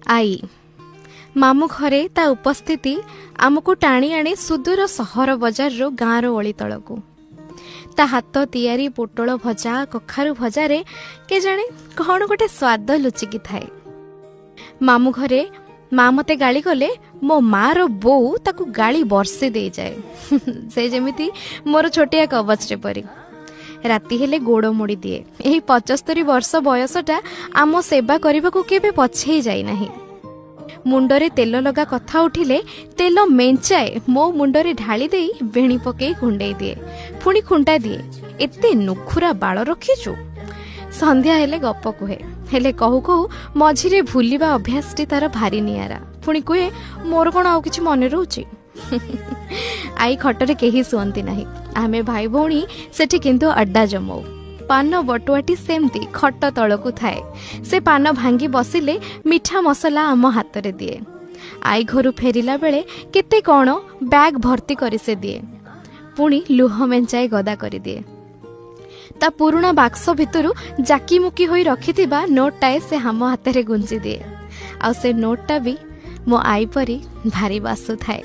आई मामू घरे ता उपस्थिति आमको टाणी आणे सुदूर सहर बजार रो गाँव ओली तलकू ता हाथ तियारी पोटल भजा कखारु भजारे के जाने कौन गोटे स्वाद लुचिकी थाए। मामू घरे माँ मते गाली गले मो माँ रो बो ताकू गाली बरसे दे जाए से जेमिति मोर छोटिया कवच रे परी राति हेले गोड़ मोड़ी दिए। यही 75 वर्ष बयसटा आम सेवा करने को केबे पछे जाई नाही। मुंडरे तेल लगा कथा उठिले तेल मेंचाए मो मुंडरे ढाली दे बेणी पके कुंडे दिए पुणी खुंटा दिए एते नुखुरा बाल रखीचु। संध्या हेले गप कुहे हेले कहू कहू मझिरे भूलिबा अभ्यासटी तार भारी नियारा पुणी कुहे मोर कौन आउ किछि मने रहउची। आई खटरे केही सुअंती नाही आमे भाई भौणी सेठी किंतु अड्डा जमाऊ पान बटुआटी सेमती खट तलकू थाए से पान भांगी बसिले मिठा मसला आम हाथ रे दिए। आई घरु फेरिला बेले केते कौन बैग भर्ती करी से दिए पुणी लुह मेंचाए गदा करी दिए। ता पुरुणा बाक्स भितरु जाकी मुकी होई रखिथिबा नोटटाए से हम हाथ रे गुंजी दिए। आ से नोटटा भी मो आई परी भारी बासु थाए।